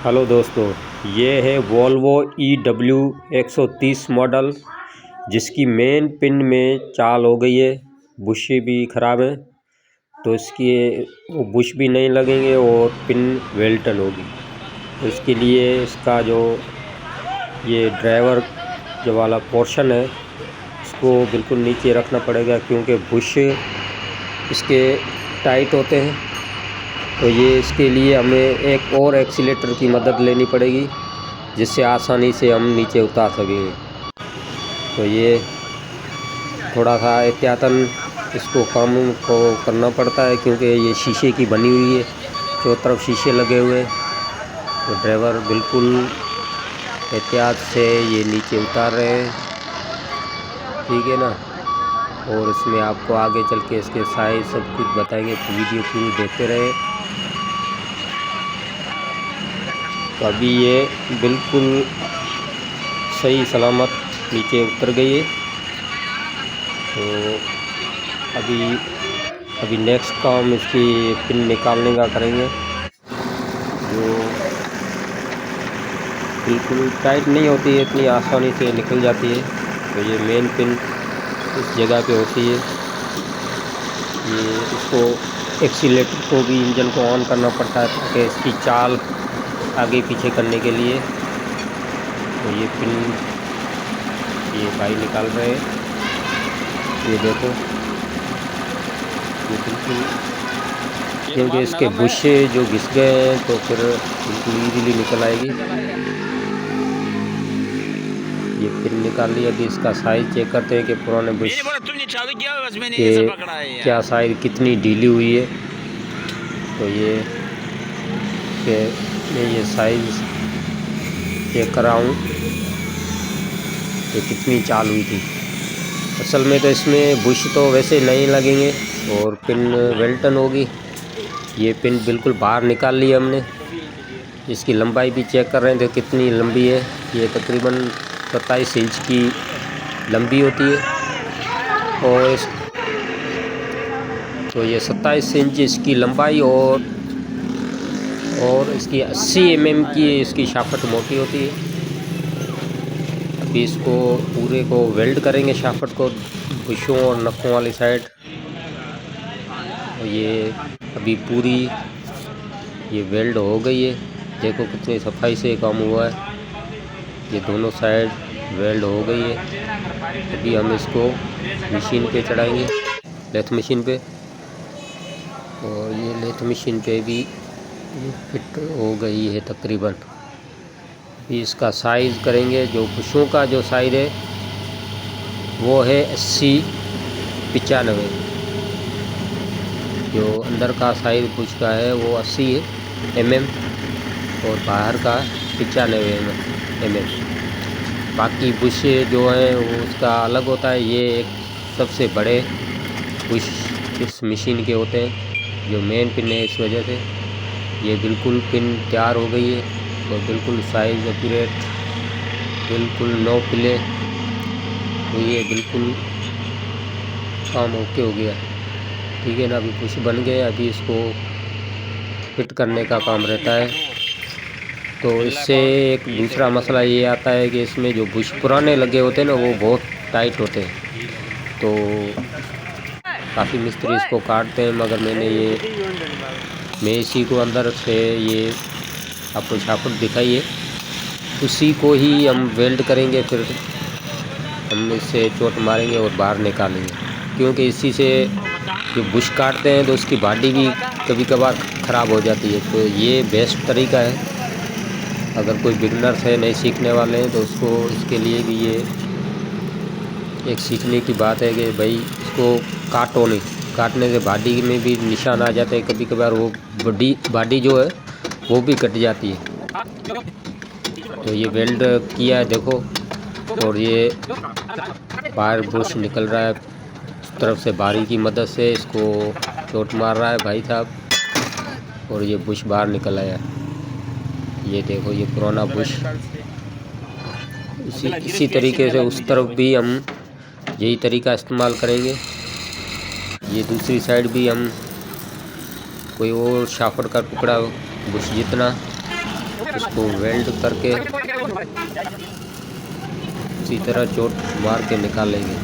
Hello दोस्तों, ये है वोल्वो EW130 मॉडल, जिसकी मेन पिन में चाल हो गई है। बुश भी ख़राब है, तो इसकी वो बुश भी नहीं लगेंगे और पिन वेल्टन होगी। तो इसके लिए इसका जो ये ड्राइवर जो वाला पोर्शन है, इसको बिल्कुल नीचे रखना पड़ेगा, क्योंकि बुश इसके टाइट होते हैं। तो ये इसके लिए हमें एक और एक्सीलेटर की मदद लेनी पड़ेगी, जिससे आसानी से हम नीचे उतार सकेंगे। तो ये थोड़ा सा एहतियातन इसको काम को करना पड़ता है, क्योंकि ये शीशे की बनी हुई है, चारों तरफ शीशे लगे हुए हैं। तो ड्राइवर बिल्कुल एहतियात से ये नीचे उतार रहे हैं, ठीक है ना। और इसमें आपको आगे चल के इसके साइज सब कुछ बताएंगे, तो वीडियो पूरी देखते रहे। तो अभी ये बिल्कुल सही सलामत नीचे उतर गई है। तो अभी नेक्स्ट काम इसकी पिन निकालने का करेंगे, जो बिल्कुल टाइट नहीं होती है, इतनी आसानी से निकल जाती है। तो ये मेन पिन इस जगह पे होती है। ये इसको एक्सीलेटर को भी इंजन को ऑन करना पड़ता है, ताकि इसकी चाल आगे पीछे करने के लिए। तो ये पिन ये भाई निकाल रहे हैं, ये देखो, ये बिल्कुल, क्योंकि इसके बुशे जो घिस गए हैं, तो फिर बिल्कुल ईजीली निकल आएगी। ये पिन निकाल लिया। अभी इसका साइज चेक करते हैं कि पुराने बुश के क्या साइज कितनी ढीली हुई है। तो ये मैं ये साइज चेक कर रहा हूँ कि कितनी चाल हुई थी। असल में तो इसमें बुश तो वैसे नहीं लगेंगे और पिन वेल्टन होगी। ये पिन बिल्कुल बाहर निकाल ली हमने। इसकी लंबाई भी चेक कर रहे थे कितनी लंबी है। ये तकरीबन 27 इंच की लंबी होती है, और तो ये 27 इंच इसकी लंबाई और इसकी 80 mm की इसकी शाफ्ट मोटी होती है। अभी इसको पूरे को वेल्ड करेंगे, शाफ्ट को बुशों और नखों वाली साइड। ये अभी पूरी ये वेल्ड हो गई है। देखो कितनी सफाई से काम हुआ है। ये दोनों साइड वेल्ड हो गई है। अभी हम इसको मशीन पे चढ़ाएंगे, लेथ मशीन पे। और ये लेथ मशीन पे भी फिट हो गई है तकरीबन। अभी इसका साइज़ करेंगे। जो बुशों का जो साइज़ है वो है 80-95। जो अंदर का साइज़ बुश का है वो 80 है mm, और बाहर का 95 mm। बाकी बुश जो हैं वो उसका अलग होता है। ये एक सबसे बड़े बुश इस मशीन के होते हैं, जो मेन पिन है। इस वजह से ये बिल्कुल पिन तैयार हो गई है, और बिल्कुल साइज एक्यूरेट, बिल्कुल नो प्ले हुई है, बिल्कुल काम ओके हो गया, ठीक है ना। अभी बुश बन गए। अभी इसको फिट करने का काम रहता है। तो इससे एक दूसरा मसला ये आता है कि इसमें जो बुश पुराने लगे होते हैं ना, वो बहुत टाइट होते हैं। तो काफ़ी मिस्त्री इसको काटते हैं, मगर मैं इसी को अंदर से ये आपको शाफ्ट दिखाई है, उसी को ही हम वेल्ड करेंगे। फिर हम इससे चोट मारेंगे और बाहर निकालेंगे, क्योंकि इसी से जो बुश काटते हैं तो उसकी बॉडी भी कभी कभार ख़राब हो जाती है। तो ये बेस्ट तरीका है। अगर कोई बिगनर्स है, नए सीखने वाले हैं, तो उसको इसके लिए भी ये एक सीखने की बात है कि भाई इसको काटो नहीं। काटने से बॉडी में भी निशान आ जाते हैं, कभी कभार वो बॉडी जो है वो भी कट जाती है। तो ये वेल्ड किया है देखो, और ये बाहर बुश निकल रहा है उस तरफ से। बारी की मदद से इसको चोट मार रहा है भाई साहब, और ये बुश बाहर निकल आया। ये देखो, ये पुराना बुश। इसी तरीके से उस तरफ भी हम यही तरीका इस्तेमाल करेंगे। ये दूसरी साइड भी हम कोई और शाफ्ट का टुकड़ा बुश जितना इसको वेल्ड करके इसी तरह चोट मार के निकाल लेंगे।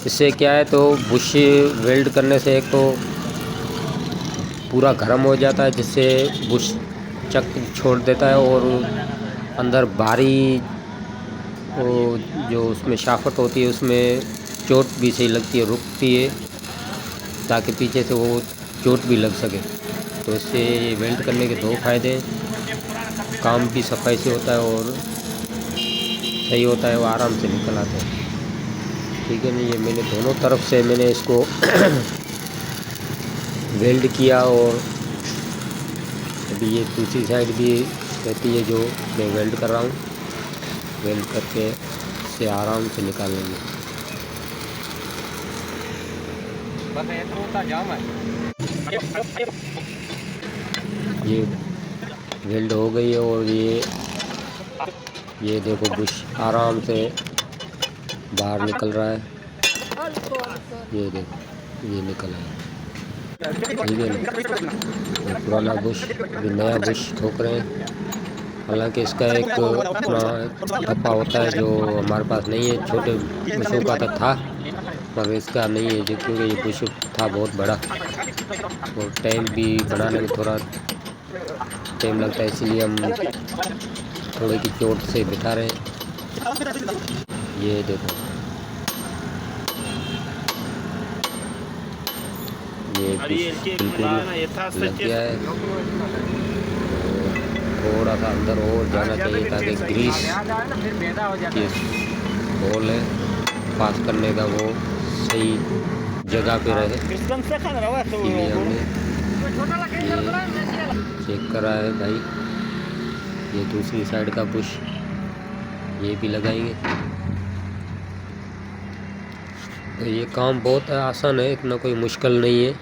इससे क्या है, तो बुश वेल्ड करने से एक तो पूरा गर्म हो जाता है, जिससे बुश चक छोड़ देता है और अंदर बाहरी वो जो उसमें शाफट होती है उसमें चोट भी सही लगती है, रुकती है, ताकि पीछे से वो चोट भी लग सके। तो इससे ये वेल्ड करने के दो फ़ायदे हैं, काम भी सफाई से होता है और सही होता है, वो आराम से निकल आते हैं। ठीक है ना, ये मैंने दोनों तरफ से मैंने इसको वेल्ड किया और अभी ये दूसरी साइड भी रहती है जो मैं वेल्ड कर रहा हूँ। वेल्ड करके इसे आराम से निकाल लेंगे। ये वेल्ड हो गई है और ये देखो बुश आराम से बाहर निकल रहा है। ये देखो ये निकल आया, ठीक है ना। पुराना बुश अभी नया बुश ठोक रहे हैं। हालांकि इसका एक अपना ठप्पा होता है जो हमारे पास नहीं है, छोटे बुशों का तो था मगर इसका नहीं है, क्योंकि ये बुश था बहुत बड़ा और टाइम भी बनाने में थोड़ा टाइम लगता है, इसलिए हम थोड़े की चोट से बिठा रहे हैं। ये देखो ये बिल्कुल लग गया है, थोड़ा सा अंदर और जाना चाहिए ताकि ग्रीस के होल है पास करने का वो सही जगह पे रहे। इसलिए हमने चेक करा है भाई। ये दूसरी साइड का बुश ये भी लगाएंगे। तो ये काम बहुत आसान है, इतना कोई मुश्किल नहीं है।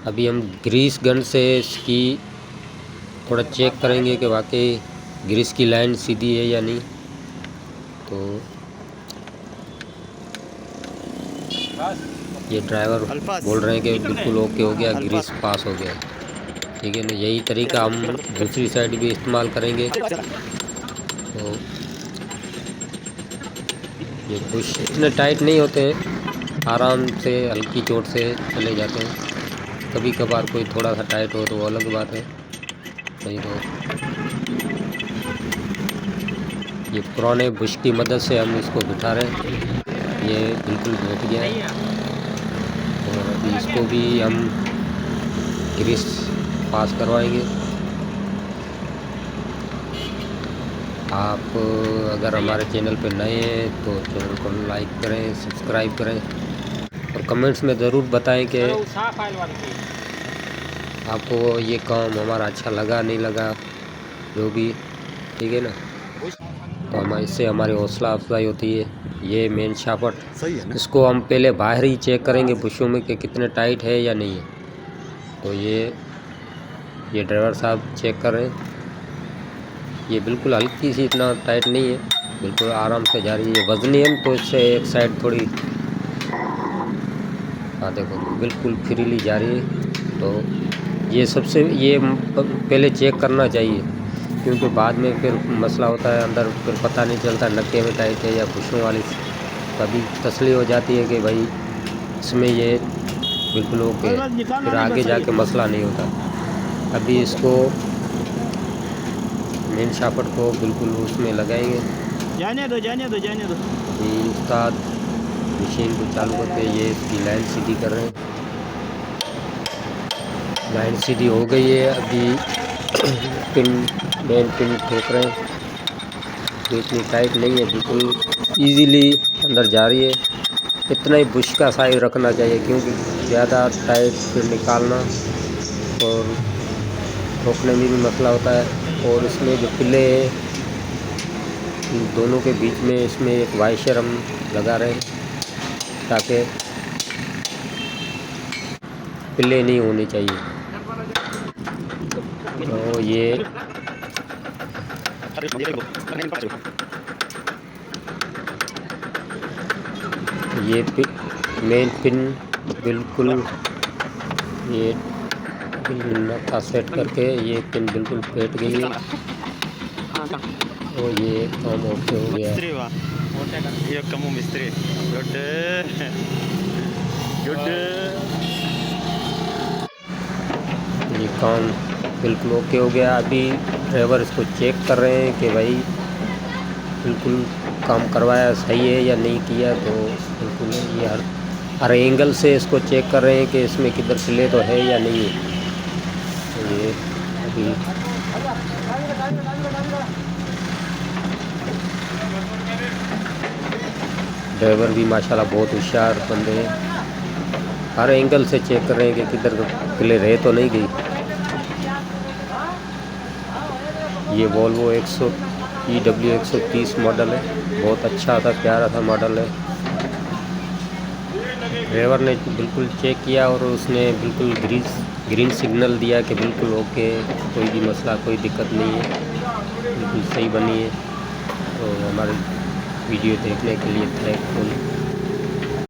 अभी हम ग्रीस गन से इसकी थोड़ा चेक करेंगे कि वाकई ग्रीस की लाइन सीधी है या नहीं। तो ये ड्राइवर बोल रहे हैं कि बिल्कुल ओके हो गया, ग्रीस पास हो गया। ठीक है ना, यही तरीका हम दूसरी साइड भी इस्तेमाल करेंगे। तो ये बुश इतने टाइट नहीं होते हैं, आराम से हल्की चोट से चले जाते हैं। कभी कभार कोई थोड़ा सा टाइट हो तो वो अलग बात है, नहीं तो ये पुराने बुश की मदद से हम इसको बिठा रहे हैं। ये बिल्कुल बैठ गया है और अभी इसको भी हम ग्रीस पास करवाएंगे। आप अगर हमारे चैनल पर नए हैं तो चैनल को लाइक करें, सब्सक्राइब करें और कमेंट्स में ज़रूर बताएं कि आपको ये काम हमारा अच्छा लगा नहीं लगा, जो भी। ठीक है ना, तो हम इससे हमारी हौसला अफजाई होती है। ये मेन शाफट सही है ना, इसको हम पहले बाहर ही चेक करेंगे बुशों में कि कितने टाइट है या नहीं है। तो ये ड्राइवर साहब चेक कर रहे हैं। ये बिल्कुल हल्की सी, इतना टाइट नहीं है, बिल्कुल आराम से जा रही है। वजनी है तो इससे एक साइड थोड़ी, हाँ देखो बिल्कुल फ्रीली जा रही है। तो ये पहले चेक करना चाहिए, क्योंकि बाद में फिर मसला होता है अंदर, फिर पता नहीं चलता नक्के में टाइट है या बुशों वाली। कभी तसल्ली हो जाती है कि भाई इसमें ये बिल्कुल ओके, फिर आगे जाके मसला नहीं होता। अभी इसको मेन शाफट को बिल्कुल उसमें लगाएंगे। जाने दो। ये उस्ताद मशीन को चालू करके ये इसकी लाइन सीधी कर रहे हैं। लाइन सीधी हो गई है। अभी मेन पिन ठोक रहे हैं। तो इतनी टाइट नहीं है, बिल्कुल इजीली अंदर जा रही है। इतना ही बुश का साइज रखना चाहिए, क्योंकि ज़्यादा टाइट फिर निकालना और ठोकने में भी मसला होता है। और इसमें जो पिल्ले दोनों के बीच में इसमें एक वाइशर हम लगा रहे हैं, ताकि पिल्ले नहीं होने चाहिए। तो ये मेन पिन बिल्कुल ये नक्का सेट करके ये पिन बिल्कुल पेट गई है और ये काम ओके हो गया है। Iya kamu mistri. Yaudah. ये काम बिल्कुल ओके हो गया। अभी ड्राइवर इसको चेक कर रहे हैं कि भाई बिल्कुल काम करवाया सही है या नहीं किया। तो बिल्कुल ये हर एंगल से इसको चेक कर रहे हैं कि इसमें किधर प्ले तो है या नहीं है। तो ये अभी ड्राइवर भी माशाल्लाह बहुत होशियार बंदे हैं, हर एंगल से चेक कर रहे हैं कि किधर प्ले रह तो नहीं गई। ये वोल्वो EW 130 मॉडल है, बहुत अच्छा था, प्यारा था मॉडल है। ड्राइवर ने बिल्कुल चेक किया और उसने बिल्कुल ग्रीन सिग्नल दिया कि बिल्कुल ओके, कोई भी मसला कोई दिक्कत नहीं है, बिल्कुल सही बनी है। तो हमारी वीडियो देखने के लिए थैंकफुल।